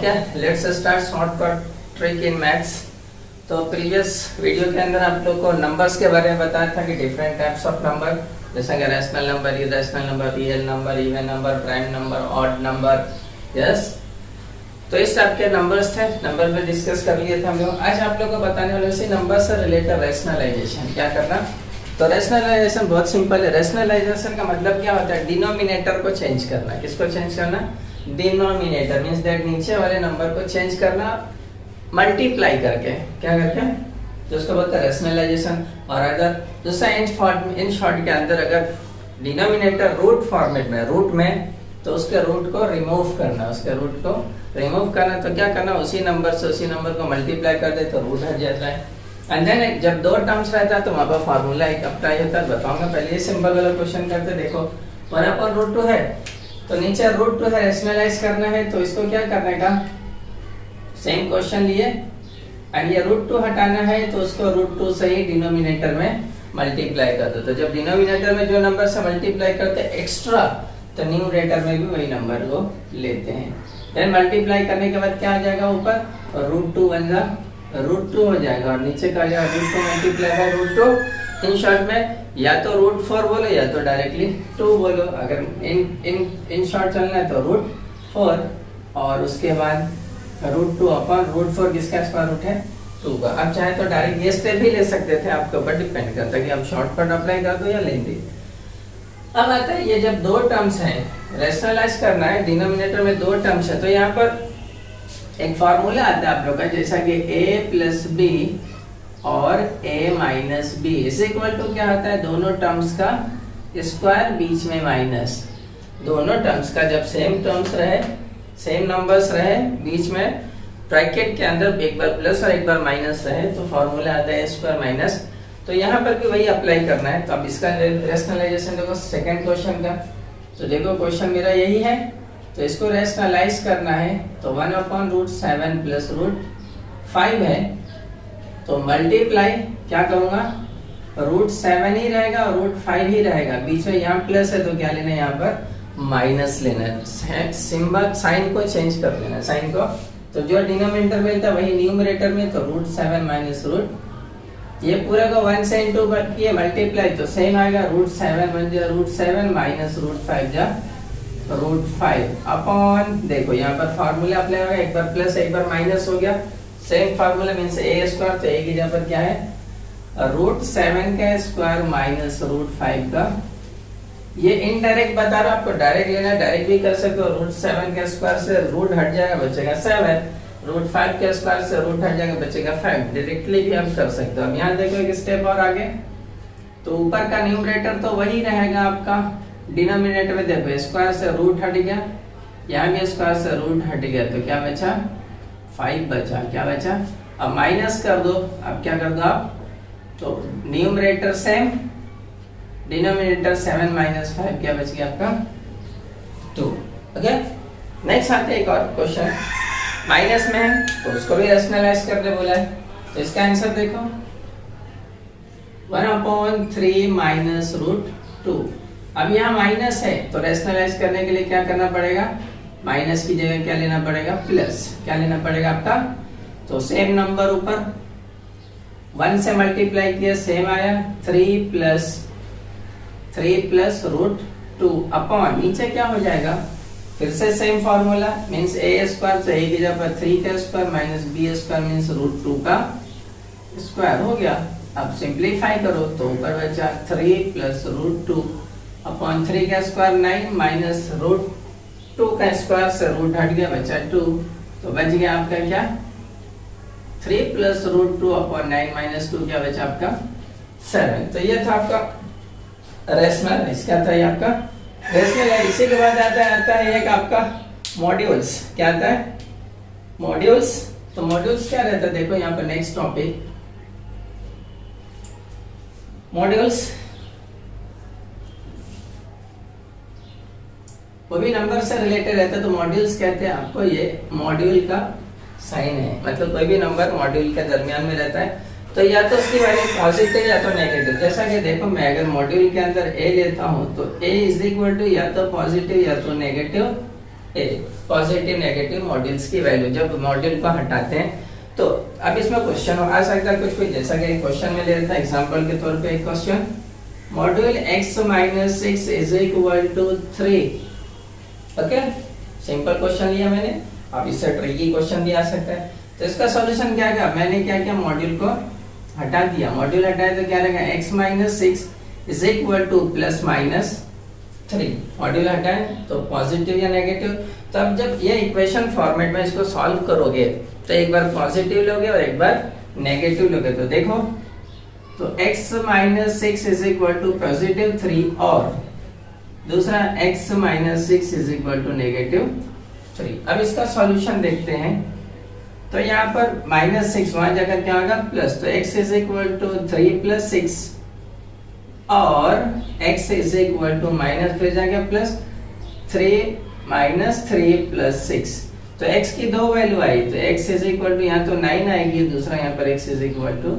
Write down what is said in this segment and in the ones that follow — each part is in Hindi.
Okay, let's start shortcut trick in maths. तो प्रीवियस वीडियो के अंदर आप लोग को नंबर्स के बारे में बताया था कि डिफरेंट टाइप्स ऑफ नंबर, जैसे कि rational number, irrational number, real number, even number, prime number, odd number. Yes, तो इस टाइप के नंबर्स थे, नंबर पे डिस्कस कर लिए थे हम लोग। आज आप लोग को बताने वाले इसी नंबर से रिलेटेड रैशनलाइजेशन क्या करना। तो रैशनलाइजेशन बहुत सिंपल है। रैशनलाइजेशन का मतलब क्या होता है? डिनोमिनेटर को चेंज करना। किसको चेंज करना? डिनोमिनेटर मींस दैट नीचे वाले नंबर को चेंज करना मल्टीप्लाई करके। क्या करके? जिसको बोलते हैं रैशनलाइजेशन। और अगर दूसरा इन शॉर्ट के अंदर अगर डिनोमिनेटर रूट फॉर्मेट में, रूट में, तो उसके रूट को रिमूव करना। उसके रूट को रिमूव करना तो क्या करना? उसी नंबर से उसी नंबर को मल्टीप्लाई कर दे तो रूट हट जाता है। एंड देन जब दो टर्म्स रहता है तो वहां पर फार्मूला एक अप्लाई होता है। बताऊंगा, पहले ये सिंपल वाला क्वेश्चन करते। देखो 1/√2 है तो नीचे √2 है, रैशनलाइज करना है तो इसको क्या करने का? सेम क्वेश्चन लिए एंड ये √2 हटाना है तो उसको √2 से ही डिनोमिनेटर में मल्टीप्लाई कर दो। तो जब डिनोमिनेटर में जो नंबर से मल्टीप्लाई करते हैं एक्स्ट्रा, तो न्यूमरेटर में भी वही नंबर को लेते हैं। देन मल्टीप्लाई करने के बाद क्या आ जाएगा? ऊपर √2 बन जा √2 हो जाएगा और नीचे का आ जाएगा √2 मल्टीप्लाई बाय √2। इन शॉर्ट में या तो √4 बोलो या तो डायरेक्टली 2 बोलो। अगर इन शॉर्ट चलना है तो √4 और उसके बाद √2 अपॉन √4 किसका स्क्वायर रूट है? 2 का। अब चाहे तो डायरेक्ट ये स्टेप भी ले सकते थे, आपके ऊपर डिपेंड करता है कि आप शॉर्टकट अप्लाई कर दो या लेंगे। अब आता है ये जब दो टर्म्स हैं, रैशनलाइज करना है, डिनोमिनेटर में दो टर्म्स है, तो यहाँ पर एक फार्मूला आता है आप लोग का, जैसा कि a प्लस बी और a minus B is equal to क्या होता है? दोनों टर्म्स का स्क्वायर बीच में माइनस। दोनों टर्म्स का जब सेम टर्म्स रहे, सेम नंबर्स रहे, बीच में ब्रैकेट के अंदर एक बार प्लस और एक बार माइनस रहे तो फार्मूला आता है a² माइनस। तो यहाँ पर भी वही अप्लाई करना है। तो अब इसका रैशनलाइजेशन देखो सेकंड क्वेश्चन का। तो देखो क्वेश्चन मेरा यही है, तो इसको रैशनलाइज करना है तो 1/√7 प्लस √5 है तो मल्टीप्लाई क्या करूंगा? √7 ही रहेगा और √5 ही रहेगा। बीच में यहाँ प्लस है तो क्या लेना है? यहाँ पर माइनस लेना है। सिंबल साइन को चेंज कर लेना, साइन को। तो जो डिनोमिनेटर में था वही न्यूमरेटर में, तो √7 माइनस ये पूरा को 1 से इनटू किए मल्टीप्लाई तो सेम आएगा। √7 बन जाए √7 माइनस √5 जा √5 अपॉन, देखो यहाँ पर फार्मूला अप्लाई होगा, एक बार प्लस एक बार माइनस हो गया। सेम फार्मूला मींस a², तो a की जगह पर क्या है? √7 का स्क्वायर माइनस √5 का। ये इनडायरेक्ट बता रहा हूं आपको, डायरेक्ट लेना डायरेक्ट भी कर सकते हो। √7 के स्क्वायर से रूट हट जाएगा, बचेगा 7। √5 के स्क्वायर से रूट हट जाएगा, बचेगा 5। डायरेक्टली भी हम कर सकते हो। अब यहाँ देखो एक स्टेप और आगे, तो ऊपर का न्यूमरेटर तो वही रहेगा आपका, डिनोमिनेटर में देखो स्क्वायर से रूट हट गया, यहाँ भी स्क्वायर से रूट हट गया, तो क्या बचा? 5 बचा। क्या बचा? अब माइनस कर दो। अब क्या कर दो आप? तो न्यूमरेटर सेम, डिनोमिनेटर 7 माइनस 5, क्या बच गया आपका? 2। ओके, नेक्स्ट आते हैं एक और क्वेश्चन। माइनस में है तो उसको भी रैशनलाइज करने बोला है। तो इसका आंसर देखो 1/3 माइनस √2। अब यहाँ माइनस है तो रैशनलाइज करने के लिए क्या करना पड़ेगा? माइनस की जगह क्या लेना पड़ेगा? प्लस। क्या लेना पड़ेगा आपका? तो सेम नंबर ऊपर 1 से मल्टीप्लाई किया, सेम आया 3 प्लस √2 अपॉन नीचे क्या हो जाएगा? फिर से सेम फार्मूला मींस a² तो a की जगह पर 3 का स्क्वायर माइनस b² मींस √2 का स्क्वायर हो गया। अब सिंपलीफाई करो तो ऊपर बचा 3 प्लस √2 अपॉन 3 का स्क्वायर 9 माइनस √2 का स्क्वायर से रूट हट गया, बचा 2। तो बच गया आपका क्या? 3 प्लस √2 अपॉन 9 माइनस 2, क्या बचा आपका? 7। तो ये था आपका रैशनल, इसका था ये आपका रैशनल है। इसी के बाद आता है एक आपका मॉड्यूल्स। क्या आता है? मॉड्यूल्स। तो मॉड्यूल्स क्या रहता है? देखो यहाँ पर नेक्स्ट टॉपिक मॉड्यूल्स, वो भी नंबर से रिलेटेड रहता है। तो मॉड्यूल्स कहते हैं आपको, ये मॉड्यूल का साइन है, मतलब कोई भी नंबर मॉड्यूल के दरमियान में रहता है तो या तो उसकी वैल्यू पॉजिटिव या तो नेगेटिव। जैसा कि देखो मैं अगर मॉड्यूल के अंदर a लेता हूं तो a इज इक्वल टू या तो पॉजिटिव या तो नेगेटिव पॉजिटिव नेगेटिव मॉड्यूल्स की वैल्यू जब मॉड्यूल को हटाते हैं। तो अब इसमें क्वेश्चन आ सकता है कुछ जैसा कि क्वेश्चन में ले लेता है एग्जांपल के तौर पे एक question, module x minus 6 is equal to 3। Okay, simple question लिया मैंने। अब इससे ट्रिकी क्वेश्चन भी आ सकता है। तो इसका सॉल्यूशन क्या किया मैंने, क्या किया मॉड्यूल को हटा दिया। मॉड्यूल हटाए तो क्या रहेगा, x minus 6 is equal two plus minus 3। Module हटाए तो पॉजिटिव या नेगेटिव। तो अब जब ये इक्वेशन फॉर्मेट में इसको सॉल्व करोगे तो एक बार पॉजिटिव लोगे और एक बार नेगेटिव लोगे। तो देखो, तो x minus 6 is equal to positive 3 और दूसरा x minus 6 is equal to negative 3। अब इसका सॉल्यूशन देखते हैं। तो यहाँ पर माइनस 6 वहां जाकर क्या होगा प्लस, तो x is equal to 3 plus 6 और x is equal to minus फिर जाएगा प्लस 3 माइनस 3 प्लस 6। तो x की दो वैल्यू आई, तो x इज इक्वल टू यहाँ तो 9 आएगी, दूसरा यहाँ पर x इज इक्वल टू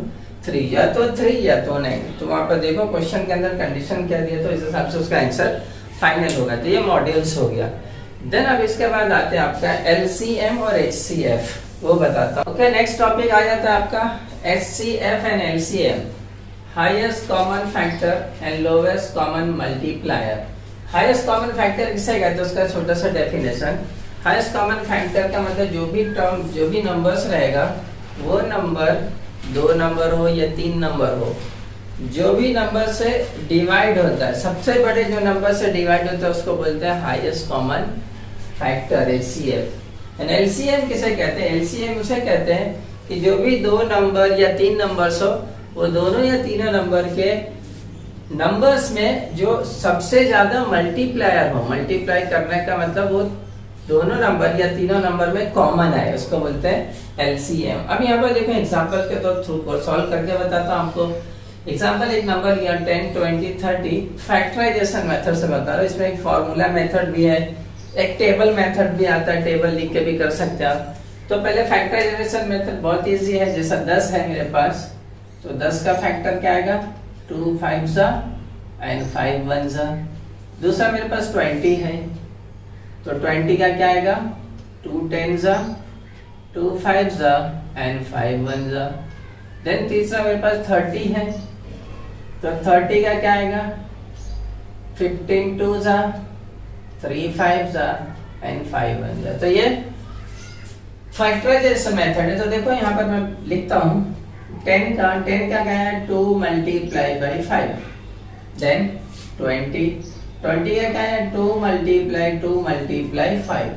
3, या तो 3 या तो 9। तो वहां पर देखो क्वेश्चन के अंदर कंडीशन क्या दिया, तो इस हिसाब से उसका आंसर फाइनल होगा। तो ये मॉड्यूल्स हो गया। देन अब इसके बाद आते हैं आपका LCM और HCF, वो बताता हूँ। ओके, नेक्स्ट टॉपिक आ जाता है आपका HCF and LCM, highest common factor and lowest common multiplier. Highest common factor किसे कहते हैं, उसका छोटा सा डेफिनेशन। हाईएस्ट कॉमन फैक्टर का मतलब जो भी नंबर्स रहेगा वो नंबर 2 नंबर हो या 3 नंबर हो, जो भी नंबर से डिवाइड होता है, सबसे बड़े जो नंबर से डिवाइड होता है उसको बोलते हैं highest common factor HCF। And LCM किसे कहते हैं, LCM उसे कहते हैं कि जो भी 2 नंबर या 3 नंबर्स हो, वो दोनों या तीनों नंबर के नंबर्स में जो सबसे ज्यादा मल्टीप्लायर हो। मल्टीप्लाई करने का मतलब वो दोनों नंबर या तीनों नंबर में कॉमन है, उसको बोलते हैं LCM। अब यहाँ पर देखो एग्जांपल के तौर थ्रू सॉल्व करके बताता हूँ आपको। एग्जांपल एक नंबर लिया 10, 20, 30, फैक्टराइजेशन मेथड से बता रहा हूँ। इसमें एक फॉर्मूला मेथड भी है, एक टेबल मेथड भी आता है, टेबल लिख के भी कर सकते हैं आप। तो पहले फैक्टराइजेशन मेथड बहुत इजी है, जैसा 10 है मेरे पास, तो 10 का फैक्टर क्या आएगा 2 5s एंड 5 1s। दूसरा मेरे पास 20 है, तो 20 का क्या आएगा 2 10s 2 5s and 5 1s। Then तीसरा मेरे पास 30 है, तो 30 का क्या आएगा 15 2s 3 5s एंड 5 1s। तो ये फैक्टराइजेशन मेथड है। तो देखो यहाँ पर मैं लिखता हूँ 10 का क्या है 2 मल्टीप्लाई बाई 5। देन 20 का क्या है 2 मल्टीप्लाई 5।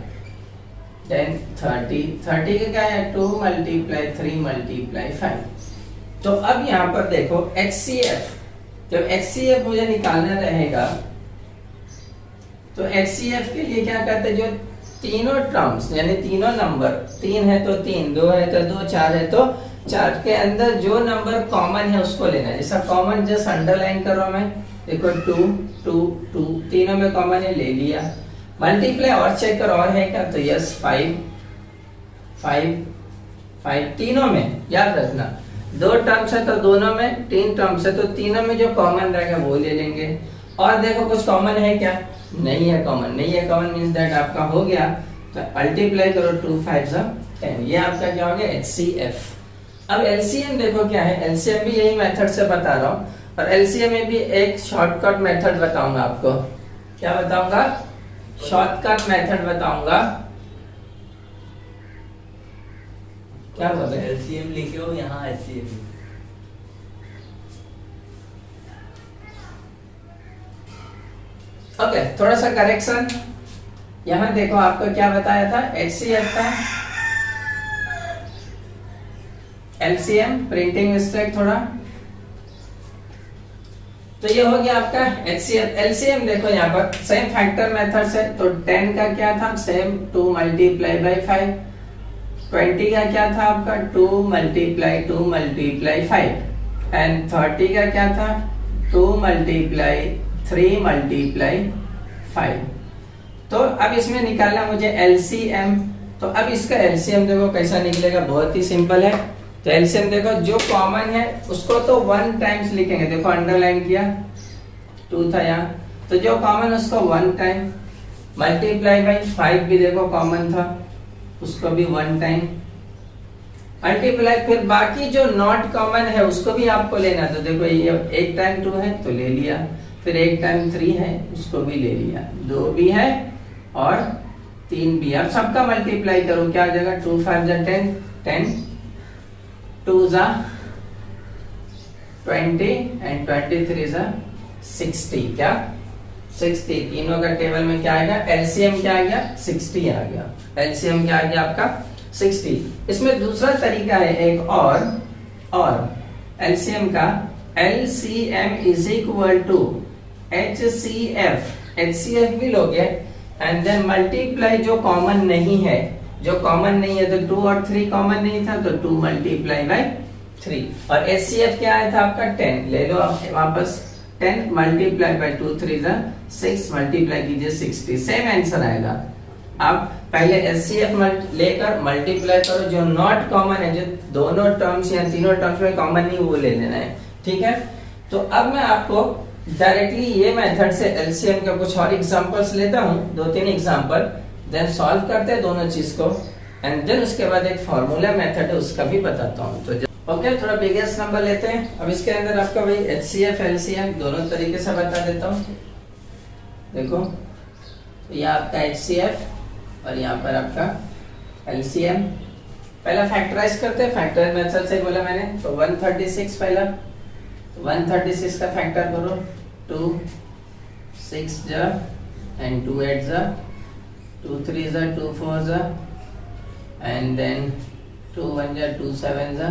देन 30 का क्या है 2 मल्टीप्लाई 3 मल्टीप्लाई 5। तो अब यहाँ पर देखो HCF, जब HCF मुझे निकालना रहेगा तो HCF के लिए क्या करते हैं, जो तीनों टर्म्स यानी तीनों नंबर, 3 है तो 3, 2 है तो 2, 4 है तो 4 के अंदर जो नंबर कॉमन है उसको लेना है। जैसा कॉमन जस्ट अंडरलाइन करो, मैं देखो 2 2 2 तीनों में कॉमन है, ले लिया। मल्टीप्लाई और चेक करो और है क्या, तो यस 5 5 5 तीनों में। याद रखना 2 टर्म्स है तो दोनों में, 3 टर्म्स है तो तीनों में जो कॉमन रहेगा वो ले लेंगे। और देखो कुछ कॉमन है क्या, नहीं है कॉमन, नहीं है कॉमन मींस दैट आपका हो गया। तो मल्टीप्लाई करो 2 5s 10, ये आपका क्या हो गया HCF। अब LCM देखो क्या है, LCM भी यही मेथड से बता रहा हूँ, और LCM में भी एक शॉर्टकट मेथड बताऊंगा आपको। क्या बताऊंगा, शॉर्टकट मेथड बताऊंगा। क्या बोले, LCM लिखे हो यहाँ HCF। ओके, थोड़ा सा करेक्शन। यहाँ देखो आपको क्या बताया था, HCF था, LCM प्रिंटिंग मिस्टेक थोड़ा। तो ये हो गया आपका HCF। LCM देखो यहाँ पर सेम फैक्टर मेथड से, तो 10 का क्या था सेम 2 मल्टीप्लाई बाई 5। 20 का क्या था आपका 2 मल्टीप्लाई 5। एंड 30 का क्या था 2 मल्टीप्लाई 3 मल्टीप्लाई 5। तो अब इसमें निकालना मुझे LCM। तो अब इसका LCM देखो कैसा निकलेगा, बहुत ही सिंपल है। तो LCM देखो जो कॉमन है उसको तो 1 टाइम्स लिखेंगे, देखो अंडरलाइन किया 2 था यहाँ, तो जो कॉमन उसको 1 टाइम, मल्टीप्लाई बाई 5 भी देखो कॉमन था, उसको भी 1 टाइम मल्टीप्लाई, फिर बाकी जो नॉट कॉमन है उसको भी आपको लेना। तो देखो ये 1 टाइम 2 है तो ले लिया, फिर 1 टाइम 3 है उसको भी ले लिया, 2 भी है और 3 भी है। अब सबका मल्टीप्लाई करो, क्या आ जाएगा? 2 5 जा 10, 10 2 जा 20 एंड 23 जा 60। क्या 60? तीनों का टेबल में क्या आएगा? एलसीएम क्या आ गया? 60 आ गया। एलसीएम क्या आ गया आपका? 60। इसमें दूसरा तरीका है एक और एलसीएम का, LCM is equal to HCF. HCF भी लोगे एंड देन मल्टीप्लाई जो कॉमन नहीं है, जो कॉमन नहीं है तो 2 और 3 कॉमन नहीं था तो 2 मल्टीप्लाई बाई 3। और एचसीएफ क्या आया था आपका? 10। ले लो आप वापस, 10 मल्टीप्लाई बाई 2 3 जा 6, मल्टीप्लाई कीजिए 60, सेम आंसर आएगा। आप पहले एचसीएफ लेकर मल्टीप्लाई करो, जो नॉट कॉमन है, जो दोनों टर्म्स या तीनों टर्म्स में कॉमन नहीं वो ले लेना है, ठीक है। तो अब मैं आपको डायरेक्टली ये मेथड से एलसीएम का कुछ और एग्जांपल्स लेता हूँ, 2-3 एग्जांपल, देन सॉल्व करते हैं दोनों चीज को एंड देन उसके बाद एक फार्मूला मेथड है उसका भी बताता हूँ। तो ओके, थोड़ा बिगेस्ट नंबर लेते हैं। अब इसके अंदर आपका भाई एचसीएफ एलसीएम दोनों तरीके से बता देता हूँ। देखो तो ये आपका एचसीएफ और यहाँ पर आपका एलसीएम। पहला फैक्टराइज करते हैं, फैक्टराइज मेथड से बोला मैंने। तो 136 पहला, तो 136 का फैक्टर करो, 2 6 जा एंड 2 8 जा, 2 3 जा, 2 4 जा एंड देन 2 1 जा, 2 7 जा,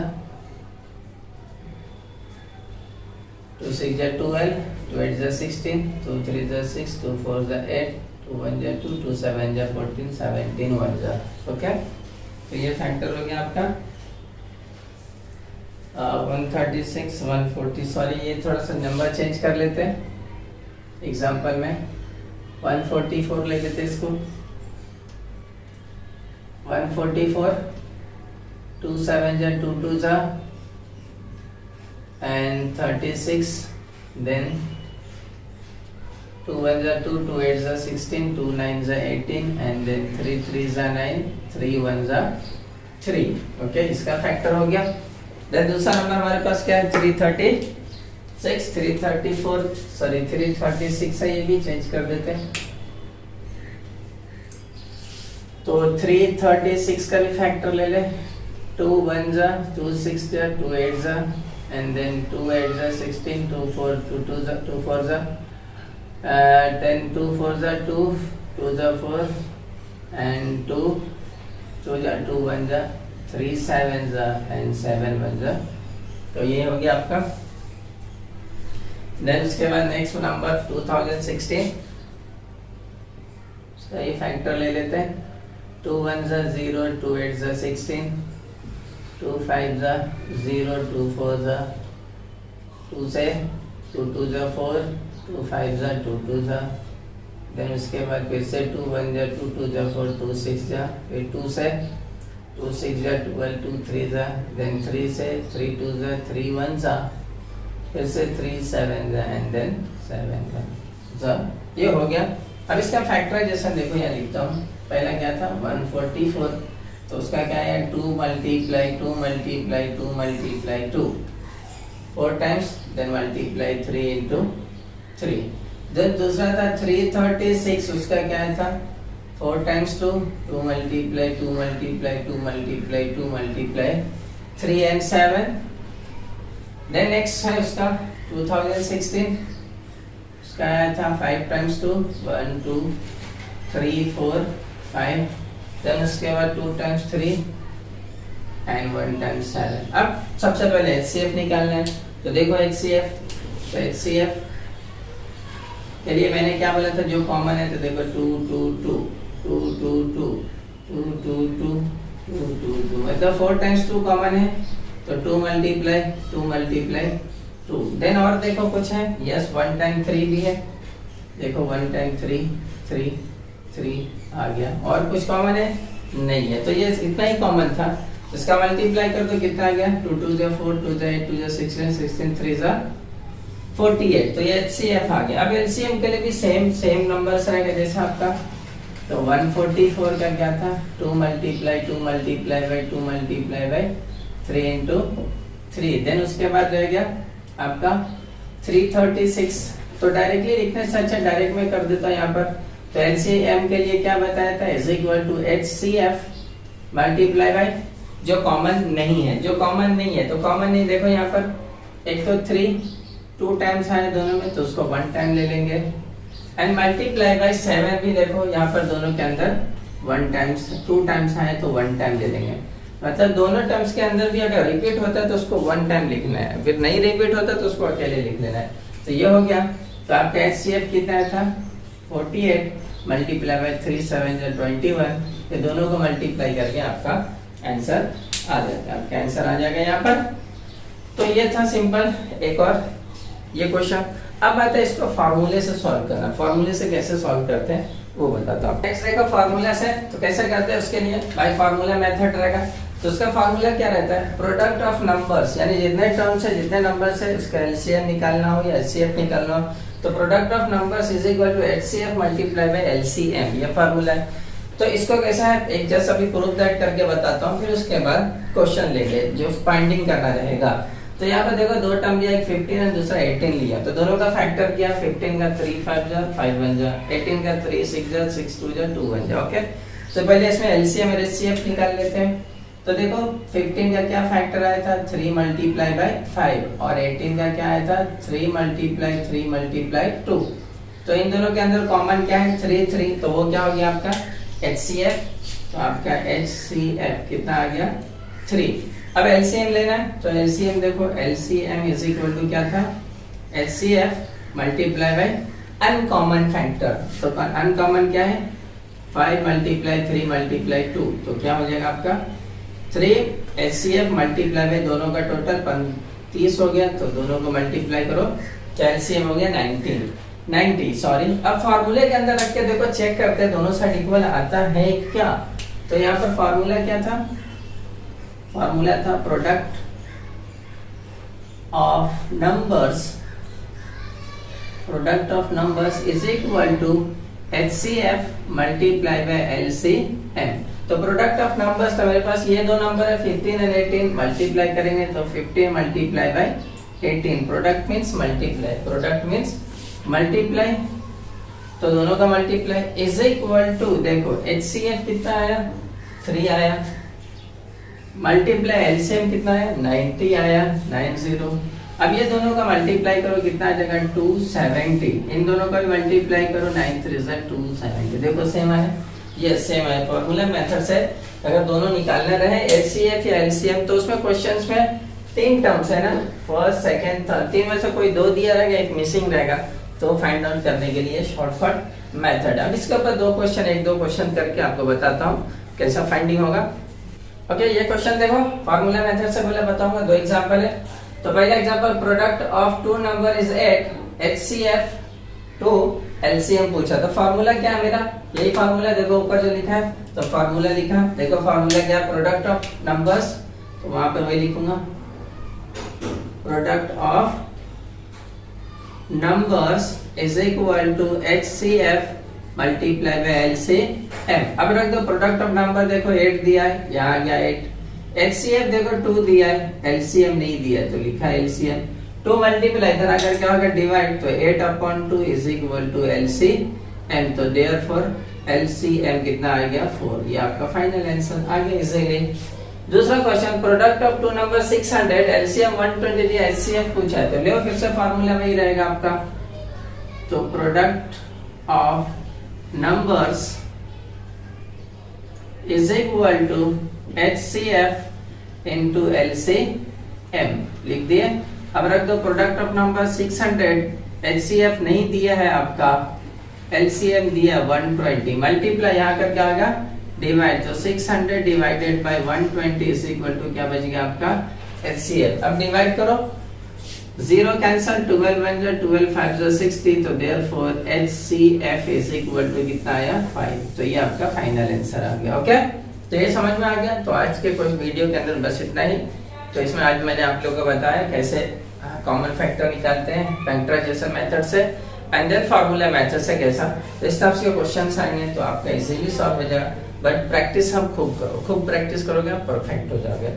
2 6 जा 12, 2 8 जा 16, 2 3 जा 6, 2 4 जा 8, 2 1 जा 2, 2 7 जा 14, 17 1 जा। ओके, तो ये फैक्टर हो गया आपका 136 140। सॉरी, ये थोड़ा सा नंबर चेंज कर लेते हैं एग्जांपल में, 144 ले लेते हैं इसको, 144, 2 7 जा 2 2 जा and 36, then 2 1 जा 2, 2 8 जा 16, 2 9 जा 18 and then 3 3 जा 9, 3 1 जा 3। ओके, इसका फैक्टर हो गया। देन दूसरा नंबर हमारे पास क्या है? 336, 334, सॉरी 336 है, ये भी चेंज कर देते हैं। तो 336 का भी फैक्टर ले ले, 2 1 जा 2 6 जा 2 8 जा and then 2 8 जा 16, 2 4 2 2 जा 2 4 जा 10, 2 4 जा 2, 2 जा 4 and 2 2 जा 2 1 जा 3 7 जा and 7 1 जा। तो ये हो गया आपका। देन उसके बाद नेक्स्ट नंबर 2016, सही फैक्टर ले लेते हैं। 2 1 जा 0, 2 8 जा 16, 2 5 जा 0, 2 4 जा 2 से 2 2 जा 4, 2 5 जा 2 2 जा। देन उसके बाद फिर से 2 1 जा 2 2 जा 4, 2 6 जा, फिर 2 से 2 6 जा 12, 2 3 जा, देन 3 से 3 2 जा 3 1 जा, फिर से 3 7 जा एंड देन 7 1 जा। ये हो गया। अब इसका फैक्टराइजेशन देखो, यहाँ लिखता हूँ। पहला क्या था? 144, तो उसका क्या है? 2 multiply 2 multiply 2 multiply 2 4 times, then multiply 3 into 3। Then दूसरा था 336, उसका क्या था? 4 times 2, 2 multiply 2 multiply 2 multiply 2 multiply 3 and 7। Then next है उसका 2016, उसका आया था 5 टाइम्स 2, 1 2 3 4 5। देन उसके बाद 2 टाइम्स 3 एंड 1 टाइम्स 7। अब सबसे पहले एचसीएफ निकालना है। तो देखो एचसीएफ, तो एचसीएफ के लिए मैंने क्या बोला था? जो कॉमन है, तो देखो 2 2 2 2 2 2 2 2 2 2 2 2, मतलब 4 टाइम्स 2 कॉमन है, तो 2 मल्टीप्लाई 2 मल्टीप्लाई 2। देन और देखो कुछ है? यस, 1 टाइम 3 भी है। देखो 1 टाइम 3 3 3 आ गया। और कुछ कॉमन है? नहीं है। तो ये इतना ही कॉमन था। इसका मल्टीप्लाई कर दो, कितना आ गया? 2 2 जा 4, 2 जा 8, 2 जा 16, 16 3 जा 48। तो ये एचसीएफ आ गया। अब एलसीएम के लिए भी सेम नंबर्स रहेंगे जैसे आपका तो 144 का क्या था 2 multiply 2 multiply by 2 multiply by 3 into 3। Then उसके बाद रह गया आपका 336। तो डायरेक्टली लिखने से अच्छा डायरेक्ट में कर देता हूँ यहाँ पर। तो एलसीएम के लिए क्या बताया था is equal to HCF multiply by जो कॉमन नहीं है, जो कॉमन नहीं है तो कॉमन नहीं देखो यहाँ पर एक तो 3 2 टाइम्स आए दोनों में तो उसको 1 टाइम ले लेंगे एंड मल्टीप्लाई बाई 7 भी देखो यहाँ पर दोनों के अंदर 1 टाइम्स 2 टाइम्स आए तो 1 टाइम ले लेंगे। मतलब दोनों टर्म्स के अंदर भी अगर रिपीट होता है तो उसको 1 टाइम लिखना है, फिर नहीं रिपीट होता तो उसको अकेले लिख लेना है। तो ये हो गया। तो आपका एचसीएफ कितना था 48 मल्टीप्लाई बाई 3 7 21। ये दोनों को मल्टीप्लाई करके आपका आंसर आ जाता है, आपका आंसर आ जाएगा यहाँ पर। तो ये था सिंपल एक और ये क्वेश्चन। अब आता है इसको फार्मूले से सॉल्व करना। फार्मूले से कैसे सॉल्व करते हैं वो बताता हूँ। नेक्स्ट रहेगा फार्मूला से। तो कैसे करते हैं उसके लिए बाय फार्मूला मेथड रहेगा। तो उसका फार्मूला क्या रहता है प्रोडक्ट ऑफ नंबर्स, यानी जितने टर्म्स है जितने नंबर्स है उसका एलसीएम निकालना हो या एचसीएफ निकालना हो तो product of numbers is equal to HCF multiply by LCM, ये फार्मूला है। तो इसको कैसा है एक जैसा अभी प्रूफ दैट करके बताता हूँ, फिर उसके बाद क्वेश्चन लेंगे जो फाइंडिंग करना रहेगा। तो यहाँ पर देखो दो टर्म लिया, एक 15 और दूसरा 18 लिया। तो दोनों का फैक्टर किया, 15 का 3 5 जा 5 1 जा, 18 का 3 6 जा 6 2 जा 2 1 जा। ओके, तो पहले इसमें एलसीएम और एचसीएफ निकाल लेते हैं। तो देखो 15 का क्या फैक्टर आया था 3 मल्टीप्लाई बाय 5 और 18 का क्या आया था 3 मल्टीप्लाई 2। तो इन दोनों के अंदर कॉमन क्या है 3 3, तो वो क्या हो गया आपका HCF। तो आपका HCF कितना आ गया 3। अब LCM लेना है तो LCM देखो LCM इज इक्वल टू क्या था HCF multiply bye uncommon factor. तो अनकॉमन क्या है 5 मल्टीप्लाई 3 मल्टीप्लाई 2, तो क्या हो जाएगा आपका 3 HCF मल्टीप्लाई बाय दोनों का टोटल 35 हो गया। तो दोनों को मल्टीप्लाई करो तो LCM हो गया 90 सॉरी। अब फार्मूले के अंदर रख के देखो चेक करते हैं दोनों साइड इक्वल आता है क्या। तो यहाँ पर फार्मूला क्या था, फार्मूला था product of numbers is equal to HCF multiply by LCM। तो प्रोडक्ट ऑफ नंबर्स तो मेरे पास ये दो नंबर है 15 और 18, मल्टीप्लाई करेंगे तो 15 multiply by 18। Product means multiply, तो दोनों का मल्टीप्लाई इज इक्वल टू देखो HCF कितना आया 3 आया, मल्टीप्लाई LCM कितना आया 90 आया 90। अब ये दोनों का मल्टीप्लाई करो कितना आ जाएगा 270। इन दोनों का भी मल्टीप्लाई करो 9 3 270। देखो सेम है, ये सेम है। फॉर्मूला मेथड से अगर दोनों निकालने रहे HCF या LCM तो उसमें क्वेश्चंस में 3 टर्म्स है ना, फर्स्ट सेकंड थर्ड, 3 में से कोई 2 दिया रहेगा एक मिसिंग रहेगा, तो फाइंड आउट करने के लिए शॉर्टकट मेथड। अब इसके ऊपर एक दो क्वेश्चन करके आपको बताता हूँ कैसा फाइंडिंग होगा। ओके, ये क्वेश्चन देखो फार्मूला मेथड से पहले बताऊंगा, 2 एग्जांपल है। तो पहला example product of 2 number is 8 HCF to LCM पूछा। तो फार्मूला क्या है मेरा, यही फार्मूला देखो ऊपर जो लिखा है। तो फार्मूला लिखा, देखो फार्मूला क्या है प्रोडक्ट ऑफ नंबर्स, तो वहां पर वही लिखूंगा product of numbers is equal to HCF multiply by LCM। अब रख दो प्रोडक्ट ऑफ नंबर, देखो 8 दिया है, यहाँ आ गया 8। HCF देखो 2 दिया है, LCM नहीं दिया तो लिखा LCM। 2 मल्टीप्लाई इधर आकर क्या होगा डिवाइड, तो 8/2 इज इक्वल टू LCM। तो देयरफॉर LCM कितना आ गया 4। ये आपका फाइनल आंसर आ गया इजीली। दूसरा question product of 2 number 600 LCM 120 दिया, HCF पूछा है। तो लियो फिर से फार्मूला वही रहेगा आपका। तो product of numbers is equal to HCF into LCM लिख दिए। अब रख दो प्रोडक्ट ऑफ नंबर 600, HCF नहीं दिया है आपका, LCM दिया 120, मल्टीप्लाई यहाँ कर क्या आएगा डिवाइड, तो 600 divided by 120 is equal to क्या बच गया आपका HCF। अब डिवाइड करो, 0 कैंसिल, 12 1 जा 12 5 जा 60, तो therefore HCF is equal to कितना आया 5। तो ये आपका फाइनल आंसर आ गया। ओके, तो ये समझ में आ गया। तो आज के कोई वीडियो के अंदर बस इतना ही। तो इसमें आज मैंने आप लोगों को बताया कैसे कॉमन फैक्टर निकालते हैं फैक्टराइजेशन मेथड से। एंड देन फार्मूला मैचेस है कैसा, तो इस टाइप के क्वेश्चंस आएंगे तो आपका इजीली सॉल्व हो जाएगा। बट प्रैक्टिस हम खूब करो, खूब प्रैक्टिस करोगे आप परफेक्ट हो जाओगे।